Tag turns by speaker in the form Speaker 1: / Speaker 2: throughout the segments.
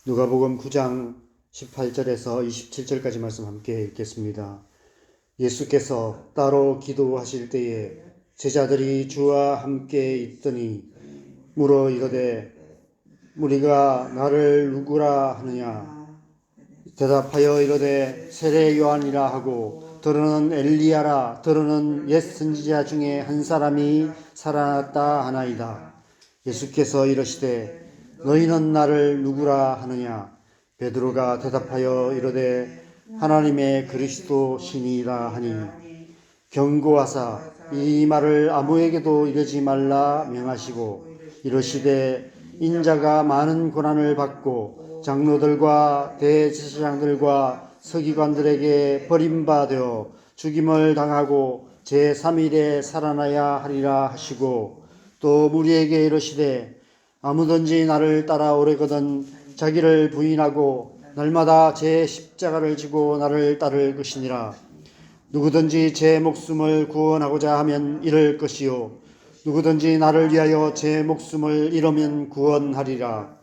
Speaker 1: 누가복음 9장 18절에서 27절까지 말씀 함께 읽겠습니다. 예수께서 따로 기도하실 때에 제자들이 주와 함께 있더니 물어 이르되 우리가 나를 누구라 하느냐. 대답하여 이르되 세례 요한이라 하고 더러는 엘리야라, 더러는 옛 선지자 중에 한 사람이 살아났다 하나이다. 예수께서 이르시되 너희는 나를 누구라 하느냐. 베드로가 대답하여 이르되 하나님의 그리스도시니라 하니 경고하사 이 말을 아무에게도 이르지 말라 명하시고 이르시되 인자가 많은 고난을 받고 장로들과 대제사장들과 서기관들에게 버림받아 죽임을 당하고 제3일에 살아나야 하리라 하시고 또 무리에게 이르시되 아무든지 나를 따라오려거든 자기를 부인하고 날마다 제 십자가를 지고 나를 따를 것이니라. 누구든지 제 목숨을 구원하고자 하면 잃을 것이요 누구든지 나를 위하여 제 목숨을 잃으면 구원하리라.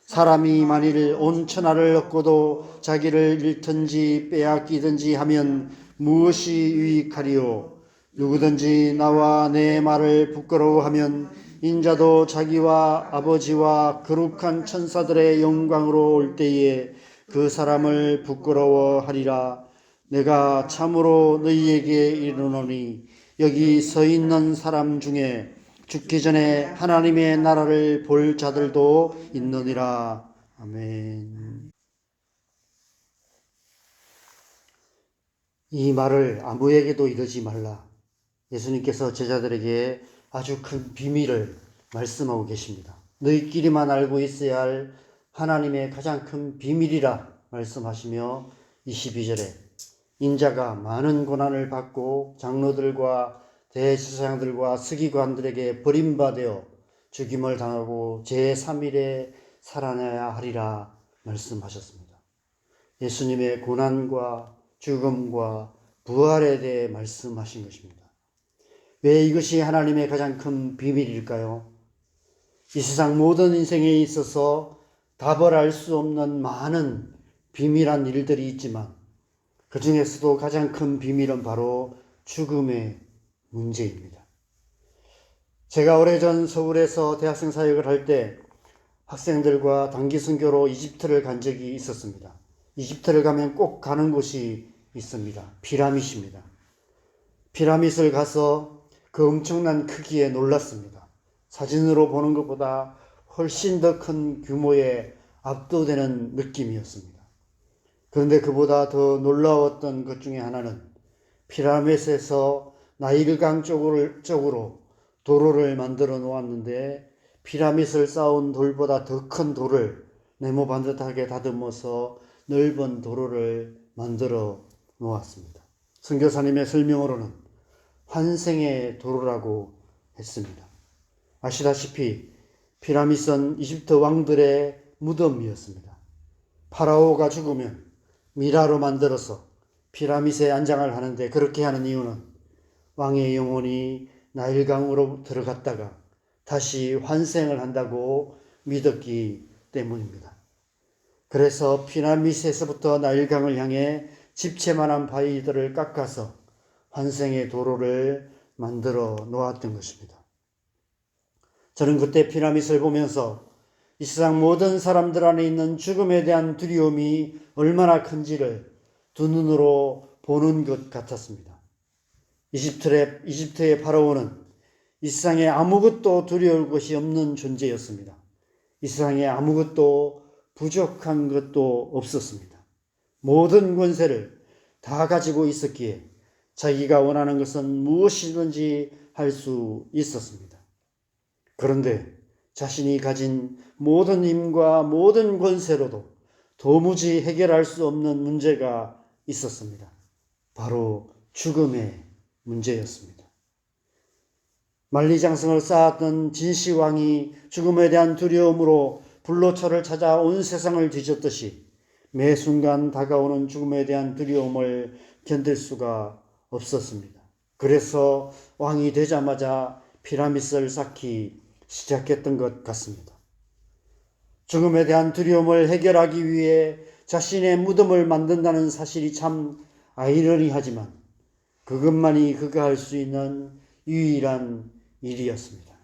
Speaker 1: 사람이 만일 온 천하를 얻고도 자기를 잃든지 빼앗기든지 하면 무엇이 유익하리요. 누구든지 나와 내 말을 부끄러워하면 인자도 자기와 아버지와 거룩한 천사들의 영광으로 올 때에 그 사람을 부끄러워하리라. 내가 참으로 너희에게 이르노니 여기 서 있는 사람 중에 죽기 전에 하나님의 나라를 볼 자들도 있느니라. 아멘. 이 말을 아무에게도 이르지 말라. 예수님께서 제자들에게 아주 큰 비밀을 말씀하고 계십니다. 너희끼리만 알고 있어야 할 하나님의 가장 큰 비밀이라 말씀하시며 22절에 인자가 많은 고난을 받고 장로들과 대제사장들과 서기관들에게 버림받아 죽임을 당하고 제3일에 살아나야 하리라 말씀하셨습니다. 예수님의 고난과 죽음과 부활에 대해 말씀하신 것입니다. 왜 이것이 하나님의 가장 큰 비밀일까요? 이 세상 모든 인생에 있어서 답을 알 수 없는 많은 비밀한 일들이 있지만 그 중에서도 가장 큰 비밀은 바로 죽음의 문제입니다. 제가 오래전 서울에서 대학생 사역을 할 때 학생들과 단기 선교로 이집트를 간 적이 있었습니다. 이집트를 가면 꼭 가는 곳이 있습니다. 피라밋입니다. 피라밋을 가서 그 엄청난 크기에 놀랐습니다. 사진으로 보는 것보다 훨씬 더 큰 규모에 압도되는 느낌이었습니다. 그런데 그보다 더 놀라웠던 것 중에 하나는 피라밋에서 나일강 쪽으로 도로를 만들어 놓았는데 피라밋을 쌓은 돌보다 더 큰 돌을 네모 반듯하게 다듬어서 넓은 도로를 만들어 놓았습니다. 선교사님의 설명으로는 환생의 도로라고 했습니다. 아시다시피 피라밋은 이집트 왕들의 무덤이었습니다. 파라오가 죽으면 미라로 만들어서 피라밋에 안장을 하는데 그렇게 하는 이유는 왕의 영혼이 나일강으로 들어갔다가 다시 환생을 한다고 믿었기 때문입니다. 그래서 피라밋에서부터 나일강을 향해 집채만한 바위들을 깎아서 환생의 도로를 만들어 놓았던 것입니다. 저는 그때 피라밋을 보면서 이 세상 모든 사람들 안에 있는 죽음에 대한 두려움이 얼마나 큰지를 두 눈으로 보는 것 같았습니다. 이집트의 파라오는 이 세상에 아무것도 두려울 것이 없는 존재였습니다. 이 세상에 아무것도 부족한 것도 없었습니다. 모든 권세를 다 가지고 있었기에 자기가 원하는 것은 무엇이든지 할 수 있었습니다. 그런데 자신이 가진 모든 힘과 모든 권세로도 도무지 해결할 수 없는 문제가 있었습니다. 바로 죽음의 문제였습니다. 만리장성을 쌓았던 진시황이 죽음에 대한 두려움으로 불로초를 찾아 온 세상을 뒤졌듯이 매 순간 다가오는 죽음에 대한 두려움을 견딜 수가 없었습니다. 그래서 왕이 되자마자 피라밋을 쌓기 시작했던 것 같습니다. 죽음에 대한 두려움을 해결하기 위해 자신의 무덤을 만든다는 사실이 참 아이러니하지만 그것만이 그가 할 수 있는 유일한 일이었습니다.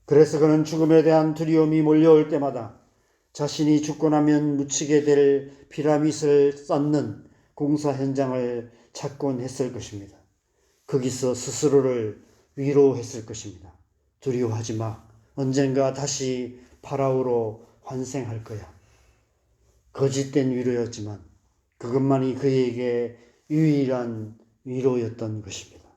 Speaker 1: 그래서 그는 죽음에 대한 두려움이 몰려올 때마다 자신이 죽고 나면 묻히게 될 피라밋을 쌓는 공사 현장을 찾곤 했을 것입니다. 거기서 스스로를 위로했을 것입니다. 두려워하지 마. 언젠가 다시 파라오로 환생할 거야. 거짓된 위로였지만 그것만이 그에게 유일한 위로였던 것입니다.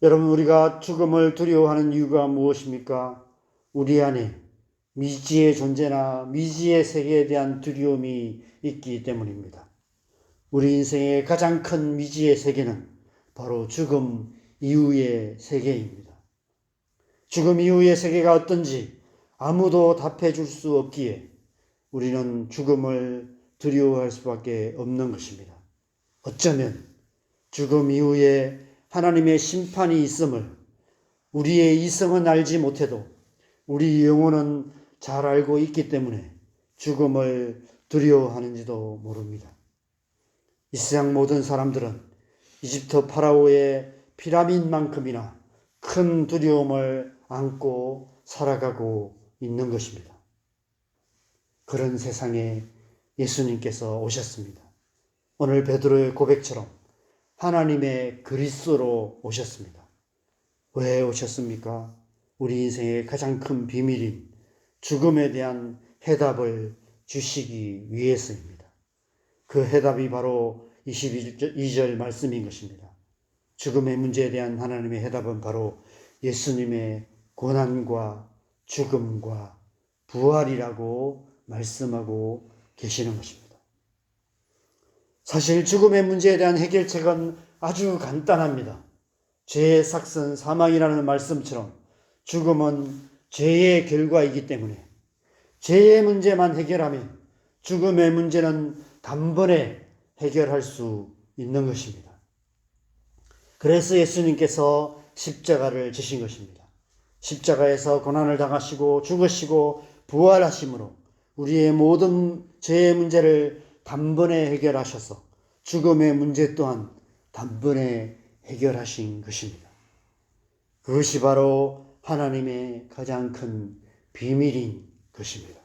Speaker 1: 여러분, 우리가 죽음을 두려워하는 이유가 무엇입니까? 우리 안에 미지의 존재나 미지의 세계에 대한 두려움이 있기 때문입니다. 우리 인생의 가장 큰 미지의 세계는 바로 죽음 이후의 세계입니다. 죽음 이후의 세계가 어떤지 아무도 답해 줄 수 없기에 우리는 죽음을 두려워할 수밖에 없는 것입니다. 어쩌면 죽음 이후에 하나님의 심판이 있음을 우리의 이성은 알지 못해도 우리 영혼은 잘 알고 있기 때문에 죽음을 두려워하는지도 모릅니다. 이 세상 모든 사람들은 이집트 파라오의 피라밋만큼이나 큰 두려움을 안고 살아가고 있는 것입니다. 그런 세상에 예수님께서 오셨습니다. 오늘 베드로의 고백처럼 하나님의 그리스도로 오셨습니다. 왜 오셨습니까? 우리 인생의 가장 큰 비밀인 죽음에 대한 해답을 주시기 위해서입니다. 그 해답이 바로 22절 말씀인 것입니다. 죽음의 문제에 대한 하나님의 해답은 바로 예수님의 고난과 죽음과 부활이라고 말씀하고 계시는 것입니다. 사실 죽음의 문제에 대한 해결책은 아주 간단합니다. 죄의 삭은 사망이라는 말씀처럼 죽음은 죄의 결과이기 때문에 죄의 문제만 해결하면 죽음의 문제는 단번에 해결할 수 있는 것입니다. 그래서 예수님께서 십자가를 지신 것입니다. 십자가에서 고난을 당하시고 죽으시고 부활하심으로 우리의 모든 죄의 문제를 단번에 해결하셔서 죽음의 문제 또한 단번에 해결하신 것입니다. 그것이 바로 하나님의 가장 큰 비밀인 것입니다.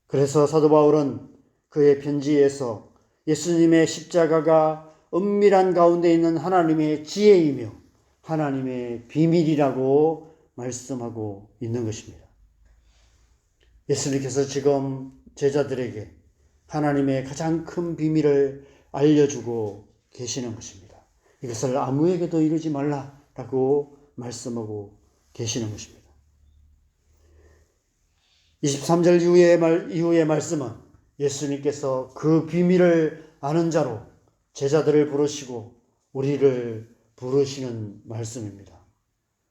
Speaker 1: 그래서 사도 바울은 그의 편지에서 예수님의 십자가가 은밀한 가운데 있는 하나님의 지혜이며 하나님의 비밀이라고 말씀하고 있는 것입니다. 예수님께서 지금 제자들에게 하나님의 가장 큰 비밀을 알려주고 계시는 것입니다. 이것을 아무에게도 이루지 말라라고 말씀하고 계시는 것입니다. 23절 이후의 말씀은 예수님께서 그 비밀을 아는 자로 제자들을 부르시고 우리를 부르시는 말씀입니다.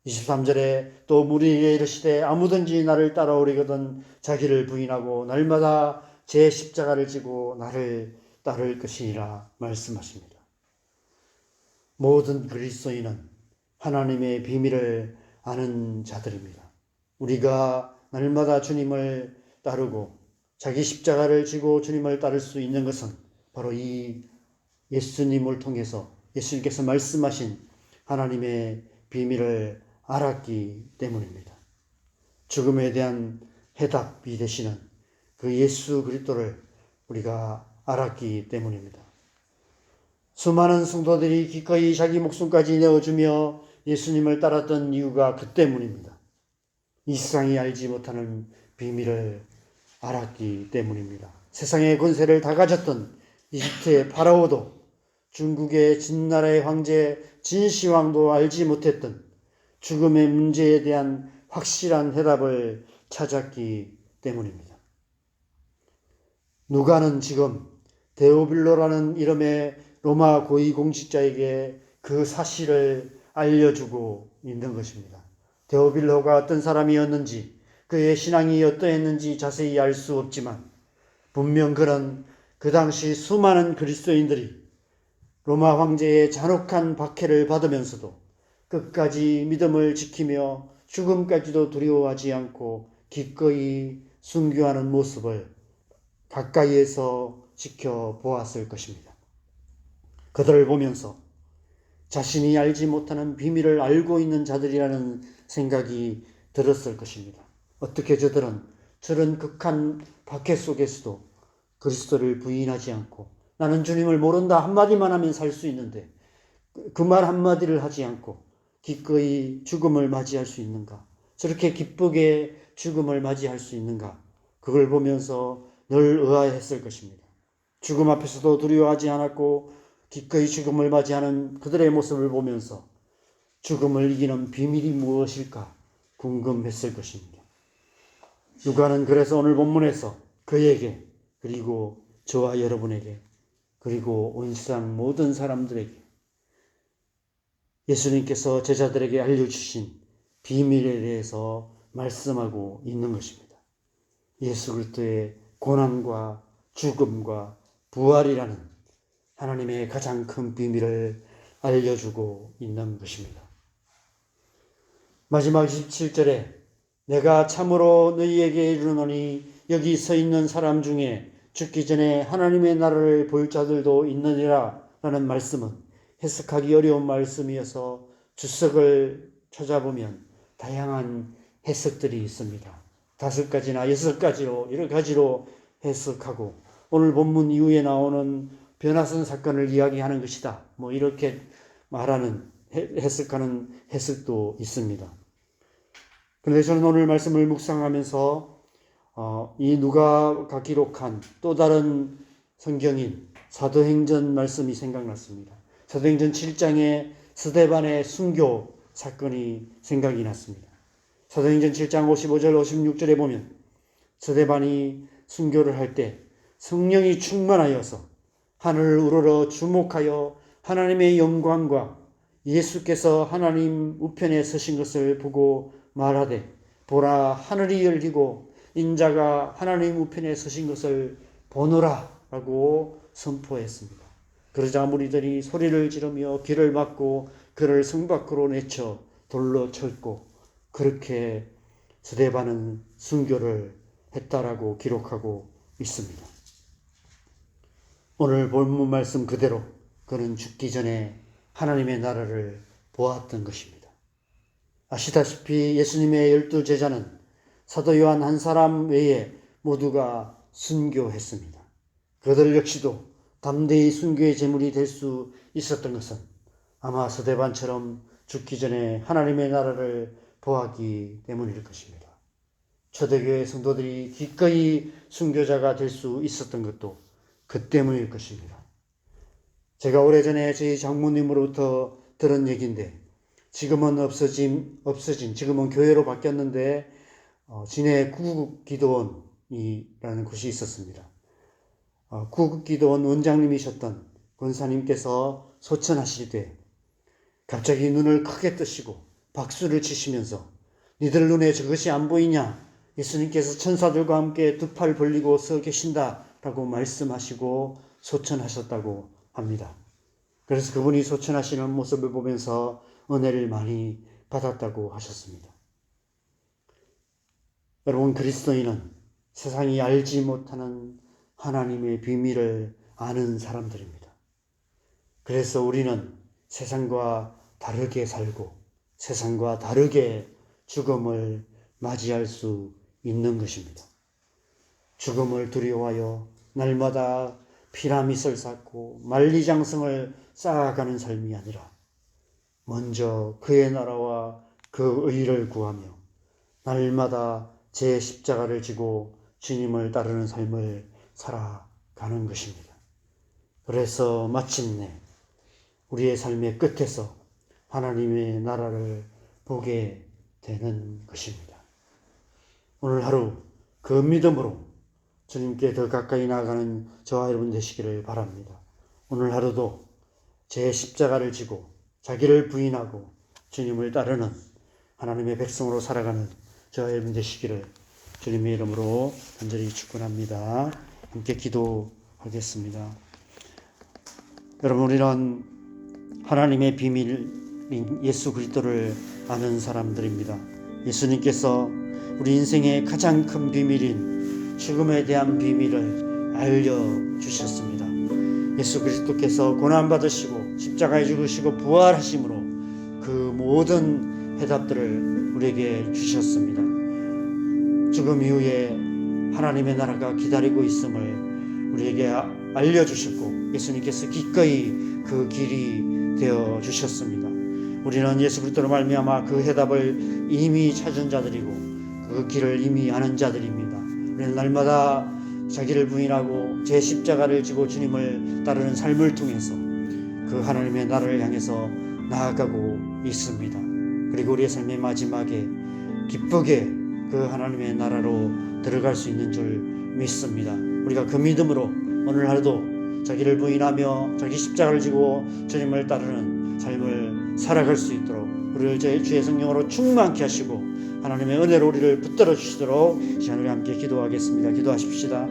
Speaker 1: 23절에 또 무리에게 이르시되 아무든지 나를 따라오려거든 자기를 부인하고 날마다 제 십자가를 지고 나를 따를 것이니라 말씀하십니다. 모든 그리스도인은 하나님의 비밀을 아는 자들입니다. 우리가 날마다 주님을 따르고 자기 십자가를 지고 주님을 따를 수 있는 것은 바로 이 예수님을 통해서 예수님께서 말씀하신 하나님의 비밀을 알았기 때문입니다. 죽음에 대한 해답이 되시는 그 예수 그리스도를 우리가 알았기 때문입니다. 수많은 성도들이 기꺼이 자기 목숨까지 내어주며 예수님을 따랐던 이유가 그 때문입니다. 이 세상이 알지 못하는 비밀을 알았기 때문입니다. 세상의 권세를 다 가졌던 이집트의 파라오도 중국의 진나라의 황제 진시황도 알지 못했던 죽음의 문제에 대한 확실한 해답을 찾았기 때문입니다. 누가는 지금 데오빌로라는 이름의 로마 고위공직자에게 그 사실을 알려주고 있는 것입니다. 데오빌로가 어떤 사람이었는지 그의 신앙이 어떠했는지 자세히 알 수 없지만 분명 그는 그 당시 수많은 그리스도인들이 로마 황제의 잔혹한 박해를 받으면서도 끝까지 믿음을 지키며 죽음까지도 두려워하지 않고 기꺼이 순교하는 모습을 가까이에서 지켜보았을 것입니다. 그들을 보면서 자신이 알지 못하는 비밀을 알고 있는 자들이라는 생각이 들었을 것입니다. 어떻게 저들은 저런 극한 박해 속에서도 그리스도를 부인하지 않고 나는 주님을 모른다 한마디만 하면 살 수 있는데 그 말 한마디를 하지 않고 기꺼이 죽음을 맞이할 수 있는가? 저렇게 기쁘게 죽음을 맞이할 수 있는가? 그걸 보면서 늘 의아했을 것입니다. 죽음 앞에서도 두려워하지 않았고 기꺼이 죽음을 맞이하는 그들의 모습을 보면서 죽음을 이기는 비밀이 무엇일까 궁금했을 것입니다. 누가는 그래서 오늘 본문에서 그에게 그리고 저와 여러분에게 그리고 온 세상 모든 사람들에게 예수님께서 제자들에게 알려주신 비밀에 대해서 말씀하고 있는 것입니다. 예수 그리스도의 고난과 죽음과 부활이라는 하나님의 가장 큰 비밀을 알려주고 있는 것입니다. 마지막 27절에 내가 참으로 너희에게 이르노니 여기 서 있는 사람 중에 죽기 전에 하나님의 나라를 볼 자들도 있느니라 라는 말씀은 해석하기 어려운 말씀이어서 주석을 찾아보면 다양한 해석들이 있습니다. 5가지나 6가지로 여러 가지로 해석하고 오늘 본문 이후에 나오는 변화선 사건을 이야기하는 것이다. 이렇게 말하는 해석하는 해석도 있습니다. 그런데 저는 오늘 말씀을 묵상하면서 이 누가가 기록한 또 다른 성경인 사도행전 말씀이 생각났습니다. 사도행전 7장의 스데반의 순교 사건이 생각이 났습니다. 사도행전 7장 55절 56절에 보면 스데반이 순교를 할 때 성령이 충만하여서 하늘을 우러러 주목하여 하나님의 영광과 예수께서 하나님 우편에 서신 것을 보고 말하되 보라 하늘이 열리고 인자가 하나님 우편에 서신 것을 보노라 라고 선포했습니다. 그러자 무리들이 소리를 지르며 귀를 막고 그를 성 밖으로 내쳐 돌로 쳤고 그렇게 스데반은 순교를 했다라고 기록하고 있습니다. 오늘 본문 말씀 그대로 그는 죽기 전에 하나님의 나라를 보았던 것입니다. 아시다시피 예수님의 12제자는 사도 요한 한 사람 외에 모두가 순교했습니다. 그들 역시도 담대히 순교의 제물이 될 수 있었던 것은 아마 스데반처럼 죽기 전에 하나님의 나라를 보았기 때문일 것입니다. 초대교회 성도들이 기꺼이 순교자가 될 수 있었던 것도 그 때문일 것입니다. 제가 오래전에 저희 장모님으로부터 들은 얘기인데 지금은 없어진 지금은 교회로 바뀌었는데 진해 구국기도원이라는 곳이 있었습니다. 구국기도원 원장님이셨던 권사님께서 소천하실 때 갑자기 눈을 크게 뜨시고 박수를 치시면서 니들 눈에 저것이 안 보이냐? 예수님께서 천사들과 함께 두 팔 벌리고 서 계신다라고 말씀하시고 소천하셨다고 합니다. 그래서 그분이 소천하시는 모습을 보면서 은혜를 많이 받았다고 하셨습니다. 여러분, 그리스도인은 세상이 알지 못하는 하나님의 비밀을 아는 사람들입니다. 그래서 우리는 세상과 다르게 살고 세상과 다르게 죽음을 맞이할 수 있는 것입니다. 죽음을 두려워하여 날마다 피라밋을 쌓고 만리장성을 쌓아가는 삶이 아니라 먼저 그의 나라와 그 의를 구하며 날마다 제 십자가를 지고 주님을 따르는 삶을 살아가는 것입니다. 그래서 마침내 우리의 삶의 끝에서 하나님의 나라를 보게 되는 것입니다. 오늘 하루 그 믿음으로 주님께 더 가까이 나아가는 저와 여러분 되시기를 바랍니다. 오늘 하루도 제 십자가를 지고 자기를 부인하고 주님을 따르는 하나님의 백성으로 살아가는 저와 여러분 되시기를 주님의 이름으로 간절히 축원합니다. 함께 기도하겠습니다. 여러분, 우리는 하나님의 비밀인 예수 그리스도를 아는 사람들입니다. 예수님께서 우리 인생의 가장 큰 비밀인 죽음에 대한 비밀을 알려주셨습니다. 예수 그리스도께서 고난받으시고 십자가에 죽으시고 부활하심으로 그 모든 해답들을 우리에게 주셨습니다. 죽음 이후에 하나님의 나라가 기다리고 있음을 우리에게 알려주셨고 예수님께서 기꺼이 그 길이 되어주셨습니다. 우리는 예수 그리스도로 말미암아 그 해답을 이미 찾은 자들이고 그 길을 이미 아는 자들입니다. 우리는 날마다 자기를 부인하고 제 십자가를 지고 주님을 따르는 삶을 통해서 그 하나님의 나라를 향해서 나아가고 있습니다. 그리고 우리의 삶의 마지막에 기쁘게 그 하나님의 나라로 들어갈 수 있는 줄 믿습니다. 우리가 그 믿음으로 오늘 하루도 자기를 부인하며 자기 십자가를 지고 주님을 따르는 삶을 살아갈 수 있도록 우리를 주의 성령으로 충만케 하시고 하나님의 은혜로 우리를 붙들어 주시도록 시간 우리 함께 기도하겠습니다. 기도하십시다.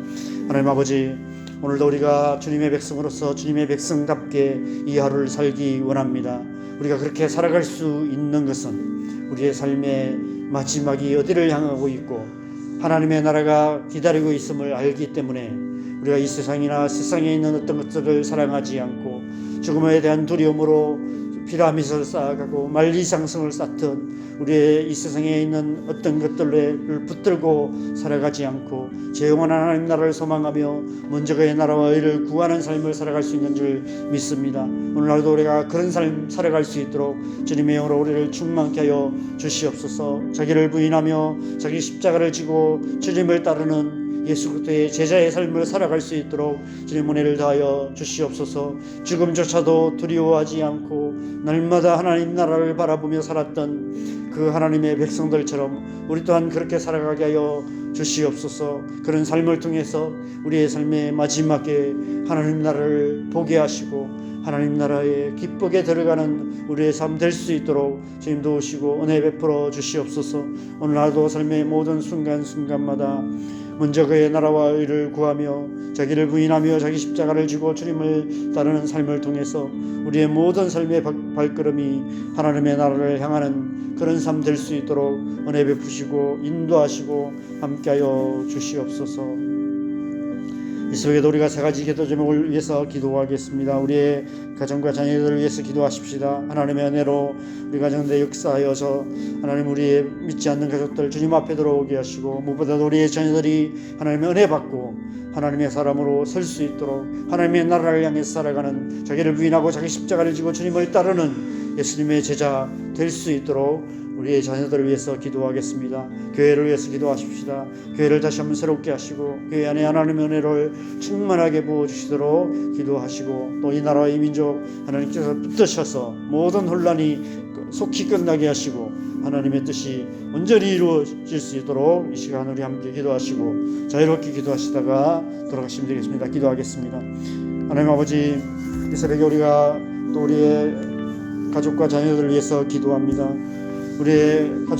Speaker 1: 하나님 아버지, 오늘도 우리가 주님의 백성으로서 주님의 백성답게 이 하루를 살기 원합니다. 우리가 그렇게 살아갈 수 있는 것은 우리의 삶의 마지막이 어디를 향하고 있고 하나님의 나라가 기다리고 있음을 알기 때문에 우리가 이 세상이나 세상에 있는 어떤 것들을 사랑하지 않고 죽음에 대한 두려움으로 피라미드를 쌓아가고 만리장성을 쌓던 우리의 이 세상에 있는 어떤 것들을 붙들고 살아가지 않고 영원한 하나님 나라를 소망하며 먼저 그의 나라와 의를 구하는 삶을 살아갈 수 있는 줄 믿습니다. 오늘날도 우리가 그런 삶 살아갈 수 있도록 주님의 영으로 우리를 충만케 하여 주시옵소서. 자기를 부인하며 자기 십자가를 지고 주님을 따르는 예수 그리스도의 제자의 삶을 살아갈 수 있도록 주님 은혜를 다하여 주시옵소서. 죽음조차도 두려워하지 않고 날마다 하나님 나라를 바라보며 살았던 그 하나님의 백성들처럼 우리 또한 그렇게 살아가게 하여 주시옵소서. 그런 삶을 통해서 우리의 삶의 마지막에 하나님 나라를 보게 하시고 하나님 나라에 기쁘게 들어가는 우리의 삶 될 수 있도록 주님 도우시고 은혜 베풀어 주시옵소서. 오늘 하루도 삶의 모든 순간순간마다 먼저 그의 나라와 의를 구하며 자기를 부인하며 자기 십자가를 지고 주님을 따르는 삶을 통해서 우리의 모든 삶의 발걸음이 하나님의 나라를 향하는 그런 삶 될 수 있도록 은혜 베푸시고 인도하시고 함께하여 주시옵소서. 이 속에도 우리가 세 가지 기도 제목을 위해서 기도하겠습니다. 우리의 가정과 자녀들을 위해서 기도하십시다. 하나님의 은혜로 우리 가정들에 역사하여서 하나님 우리의 믿지 않는 가족들 주님 앞에 들어오게 하시고 무엇보다도 우리의 자녀들이 하나님의 은혜 받고 하나님의 사람으로 설 수 있도록 하나님의 나라를 향해 살아가는 자기를 부인하고 자기 십자가를 지고 주님을 따르는 예수님의 제자 될 수 있도록 우리의 자녀들을 위해서 기도하겠습니다. 교회를 위해서 기도하십시다. 교회를 다시 한번 새롭게 하시고 교회 안에 하나님의 은혜를 충만하게 부어주시도록 기도하시고 또 이 나라와 이 민족 하나님께서 붙드셔서 모든 혼란이 속히 끝나게 하시고 하나님의 뜻이 온전히 이루어질 수 있도록 이 시간 우리 함께 기도하시고 자유롭게 기도하시다가 돌아가시면 되겠습니다. 기도하겠습니다. 하나님 아버지, 이 새벽에 우리가 또 우리의 가족과 자녀들을 위해서 기도합니다. 우리의 가족